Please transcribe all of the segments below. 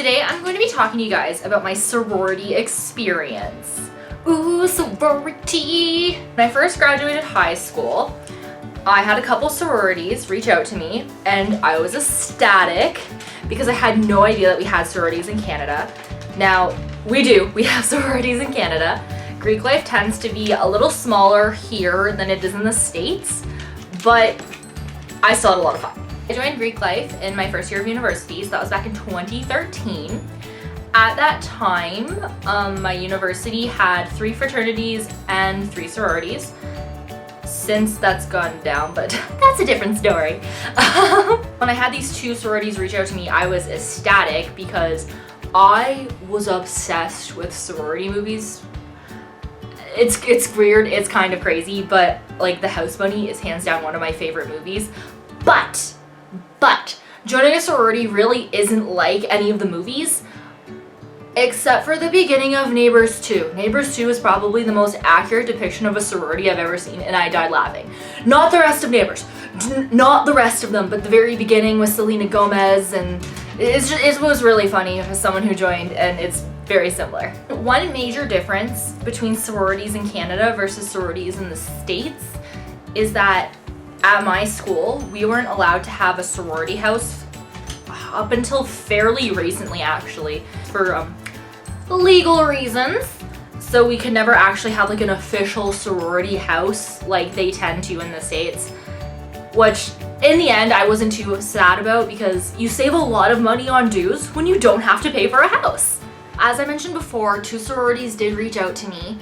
Today I'm going to be talking to you guys about my sorority experience. Ooh, sorority! When I first graduated high school, I had a couple sororities reach out to me and I was ecstatic because I had no idea that we had sororities in Canada. Now, we have sororities in Canada. Greek life tends to be a little smaller here than it is in the States, but I still had a lot of fun. I joined Greek life in my first year of university, so that was back in 2013. At that time, my university had 3 fraternities and 3 sororities. Since that's gone down, but that's a different story. When I had these 2 sororities reach out to me, I was ecstatic because I was obsessed with sorority movies. It's weird, it's kind of crazy, but like The House Bunny is hands down one of my favorite movies. But joining a sorority really isn't like any of the movies, except for the beginning of Neighbors 2. Neighbors 2 is probably the most accurate depiction of a sorority I've ever seen, and I died laughing. Not the rest of Neighbors, not the rest of them, but the very beginning with Selena Gomez, and it was really funny as someone who joined, and it's very similar. One major difference between sororities in Canada versus sororities in the States is that at my school, we weren't allowed to have a sorority house up until fairly recently, actually, for legal reasons. So we could never actually have like an official sorority house like they tend to in the States, which in the end I wasn't too sad about because you save a lot of money on dues when you don't have to pay for a house. As I mentioned before, 2 sororities did reach out to me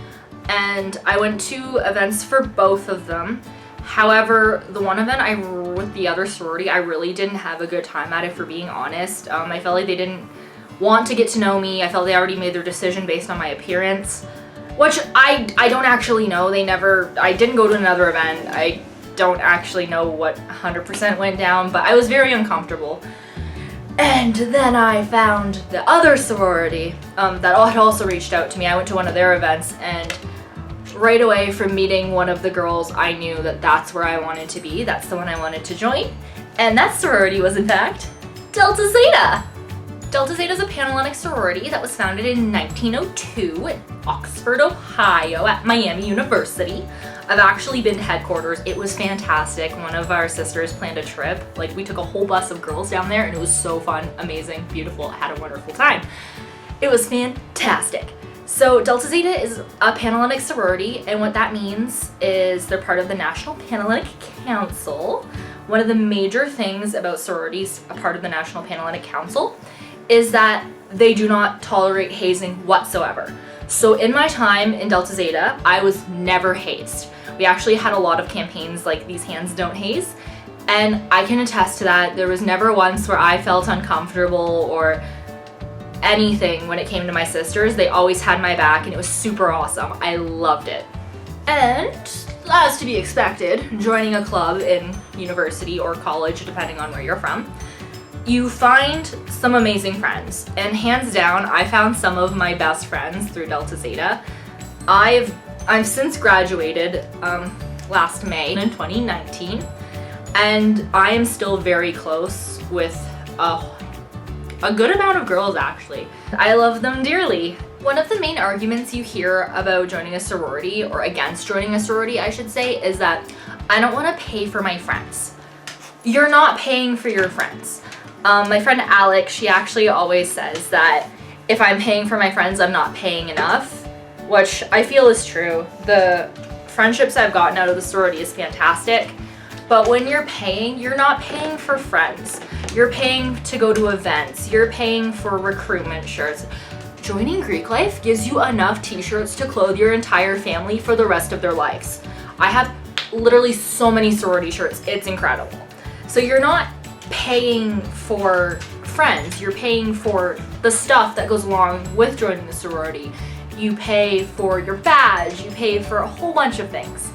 and I went to events for both of them. However, the one event with the other sorority, I really didn't have a good time at it, for being honest. I felt like they didn't want to get to know me. I felt they already made their decision based on my appearance, which I don't actually know. I didn't go to another event. I don't actually know what 100% went down, but I was very uncomfortable. And then I found the other sorority that had also reached out to me. I went to one of their events, and right away from meeting one of the girls, I knew that that's where I wanted to be. That's the one I wanted to join. And that sorority was, in fact, Delta Zeta. Delta Zeta is a Panhellenic sorority that was founded in 1902 in Oxford, Ohio at Miami University. I've actually been to headquarters. It was fantastic. One of our sisters planned a trip. Like, we took a whole bus of girls down there and it was so fun, amazing, beautiful. I had a wonderful time. It was fantastic. So Delta Zeta is a Panhellenic sorority, and what that means is they're part of the National Panhellenic Council. One of the major things about sororities, a part of the National Panhellenic Council, is that they do not tolerate hazing whatsoever. So in my time in Delta Zeta, I was never hazed. We actually had a lot of campaigns like These Hands Don't Haze, and I can attest to that. There was never once where I felt uncomfortable or anything when it came to my sisters. They always had my back and it was super awesome. I loved it. And as to be expected, joining a club in university or college, depending on where you're from, you find some amazing friends. And hands down, I found some of my best friends through Delta Zeta. I've since graduated last May in 2019, and I am still very close with a good amount of girls, actually. I love them dearly. One of the main arguments you hear about joining a sorority, or against joining a sorority, I should say, is that I don't want to pay for my friends. You're not paying for your friends. My friend Alex, she actually always says that if I'm paying for my friends, I'm not paying enough, which I feel is true. The friendships I've gotten out of the sorority is fantastic. But when you're paying, you're not paying for friends. You're paying to go to events. You're paying for recruitment shirts. Joining Greek life gives you enough t-shirts to clothe your entire family for the rest of their lives. I have literally so many sorority shirts. It's incredible. So you're not paying for friends. You're paying for the stuff that goes along with joining the sorority. You pay for your badge. You pay for a whole bunch of things.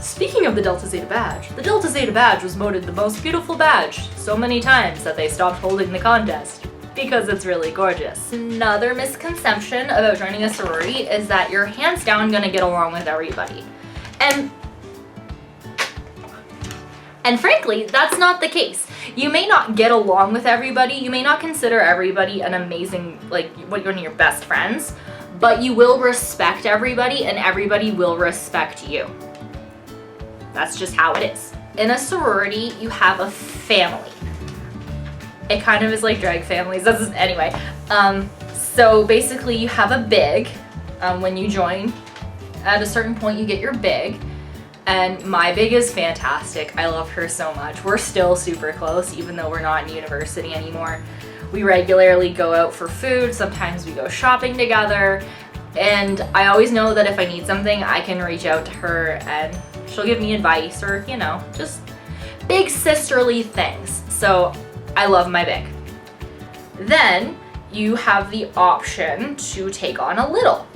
Speaking of the Delta Zeta badge, the Delta Zeta badge was voted the most beautiful badge so many times that they stopped holding the contest because it's really gorgeous. Another misconception about joining a sorority is that you're hands down gonna get along with everybody. And frankly, that's not the case. You may not get along with everybody, you may not consider everybody an amazing, like, one of your best friends, but you will respect everybody and everybody will respect you. That's just how it is. In a sorority, you have a family. It kind of is like drag families. Anyway, so basically you have a big. When you join, at a certain point you get your big. And my big is fantastic. I love her so much. We're still super close, even though we're not in university anymore. We regularly go out for food. Sometimes we go shopping together. And I always know that if I need something, I can reach out to her and she'll give me advice or, you know, just big sisterly things. So I love my big. Then you have the option to take on a little.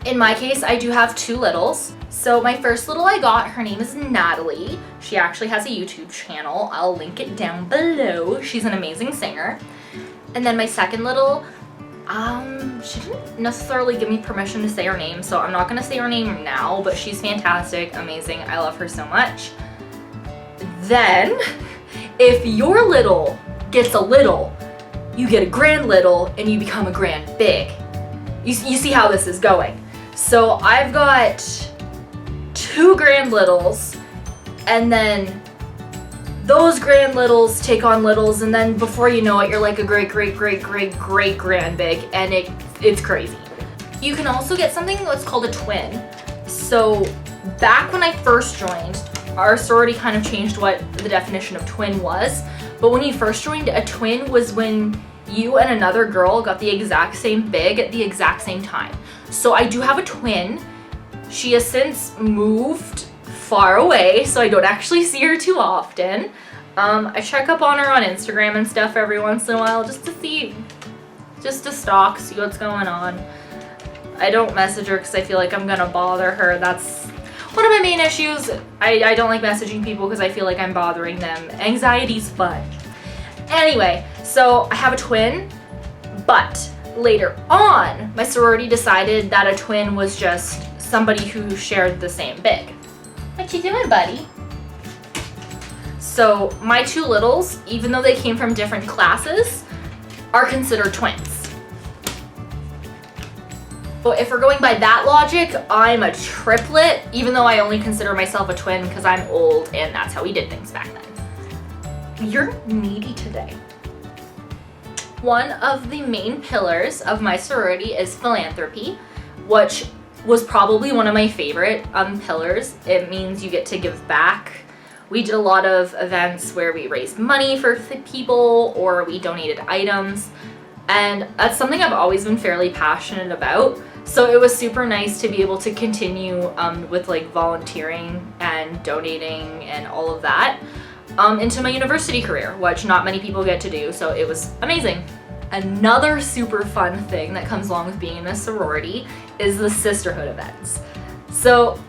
In my case, I do have two littles. So my first little I got, her name is Natalie. She actually has a YouTube channel. I'll link it down below. She's an amazing singer. And then my second little, she didn't necessarily give me permission to say her name, so I'm not gonna say her name now, but she's fantastic, amazing. I love her so much. Then, if your little gets a little, you get a grand little and you become a grand big. You see how this is going. So I've got two grand littles, and then those grand littles take on littles, and then before you know it, you're like a great grand big, and it's crazy. You can also get something that's called a twin. So back when I first joined, our sorority kind of changed what the definition of twin was. But when you first joined, a twin was when you and another girl got the exact same big at the exact same time. So I do have a twin. She has since moved far away, so I don't actually see her too often. I check up on her on Instagram and stuff every once in a while just to stalk, see what's going on. I don't message her because I feel like I'm gonna bother her. That's one of my main issues. I don't like messaging people because I feel like I'm bothering them. Anxiety's fun. Anyway, so I have a twin, but later on, my sorority decided that a twin was just somebody who shared the same big. What you doing, buddy? So my two littles, even though they came from different classes, are considered twins. So if we're going by that logic, I'm a triplet, even though I only consider myself a twin because I'm old and that's how we did things back then. You're needy today. One of the main pillars of my sorority is philanthropy, which was probably one of my favorite pillars. It means you get to give back. We did a lot of events where we raised money for people or we donated items, and that's something I've always been fairly passionate about. So it was super nice to be able to continue with like volunteering and donating and all of that into my university career, which not many people get to do, so it was amazing. Another super fun thing that comes along with being in a sorority is the sisterhood events. So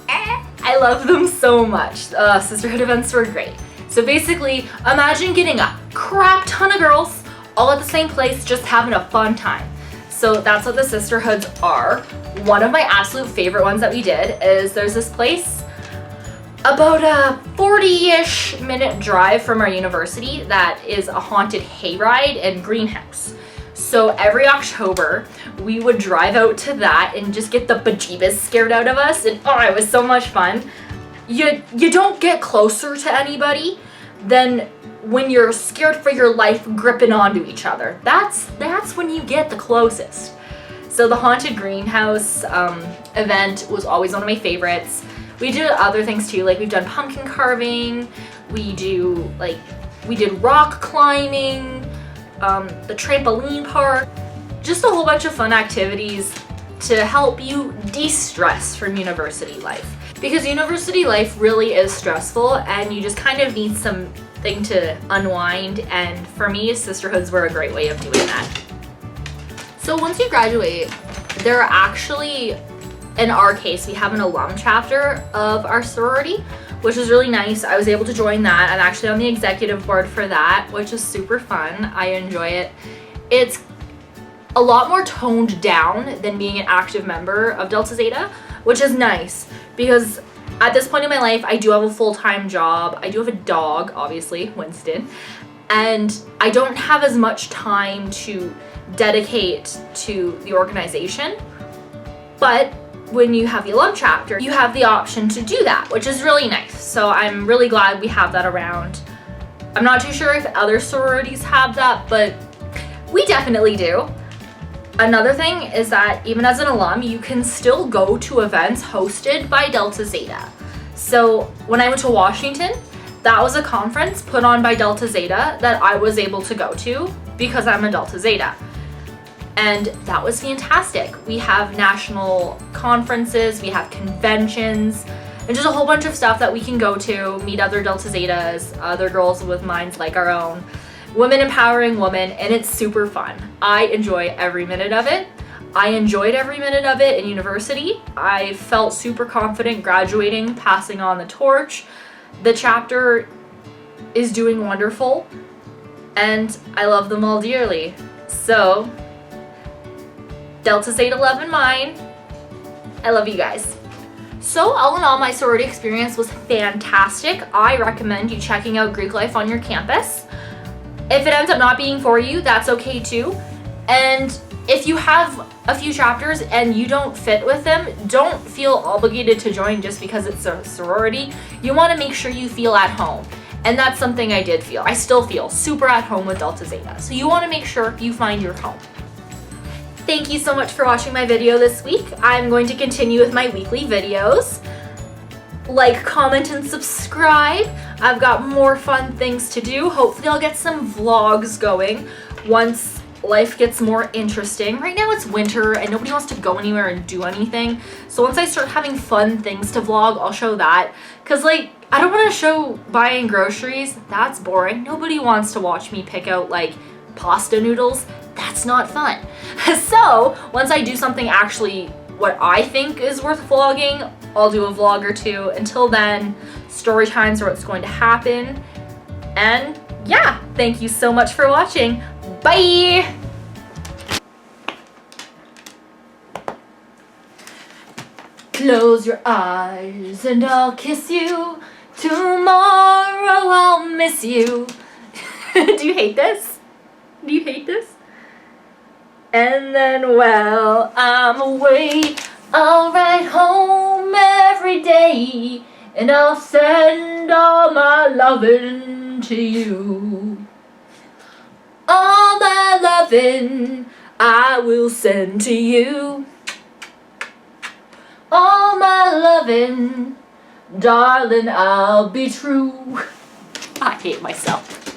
I love them so much. Sisterhood events were great. So basically, imagine getting a crap ton of girls all at the same place just having a fun time. So that's what the sisterhoods are. One of my absolute favorite ones that we did is there's this place about a 40-ish minute drive from our university that is a haunted hayride and greenhouse. So every October, we would drive out to that and just get the bejeebus scared out of us, and oh, it was so much fun. You don't get closer to anybody than when you're scared for your life gripping onto each other. That's when you get the closest. So the haunted greenhouse event was always one of my favorites. We did other things too, like we've done pumpkin carving, we did rock climbing, the trampoline park, just a whole bunch of fun activities to help you de-stress from university life. Because university life really is stressful and you just kind of need something to unwind, and for me, sisterhoods were a great way of doing that. So once you graduate, there are actually, in our case, we have an alum chapter of our sorority, which is really nice. I was able to join that. I'm actually on the executive board for that, which is super fun. I enjoy it. It's a lot more toned down than being an active member of Delta Zeta, which is nice because At this point in my life, I do have a full-time job. I do have a dog, obviously, Winston, and I don't have as much time to dedicate to the organization. But when you have the alum chapter, you have the option to do that, which is really nice. So I'm really glad we have that around. I'm not too sure if other sororities have that, but we definitely do. Another thing is that even as an alum, you can still go to events hosted by Delta Zeta. So when I went to Washington, that was a conference put on by Delta Zeta that I was able to go to because I'm a Delta Zeta. And that was fantastic. We have national conferences, we have conventions, and just a whole bunch of stuff that we can go to, meet other Delta Zetas, other girls with minds like our own. Women empowering women, and it's super fun. I enjoy every minute of it. I enjoyed every minute of it in university. I felt super confident graduating, passing on the torch. The chapter is doing wonderful, and I love them all dearly. So, Delta Zeta love and mine. I love you guys. So all in all, my sorority experience was fantastic. I recommend you checking out Greek life on your campus. If it ends up not being for you, that's okay too. And if you have a few chapters and you don't fit with them, don't feel obligated to join just because it's a sorority. You want to make sure you feel at home. And that's something I did feel. I still feel super at home with Delta Zeta. So you want to make sure you find your home. Thank you so much for watching my video this week. I'm going to continue with my weekly videos. Like, comment, and subscribe. I've got more fun things to do. Hopefully I'll get some vlogs going once life gets more interesting. Right now it's winter and nobody wants to go anywhere and do anything. So once I start having fun things to vlog, I'll show that. Cause like, I don't want to show buying groceries. That's boring. Nobody wants to watch me pick out like pasta noodles. That's not fun. So once I do something actually what I think is worth vlogging, I'll do a vlog or two. Until then, story times are what's going to happen. And yeah, thank you so much for watching. Bye! Close your eyes and I'll kiss you. Tomorrow I'll miss you. Do you hate this? Do you hate this? And then, well, I'm away. I'll write home every day, and I'll send all my loving to you. All my loving I will send to you. All my loving, darling, I'll be true. I hate myself.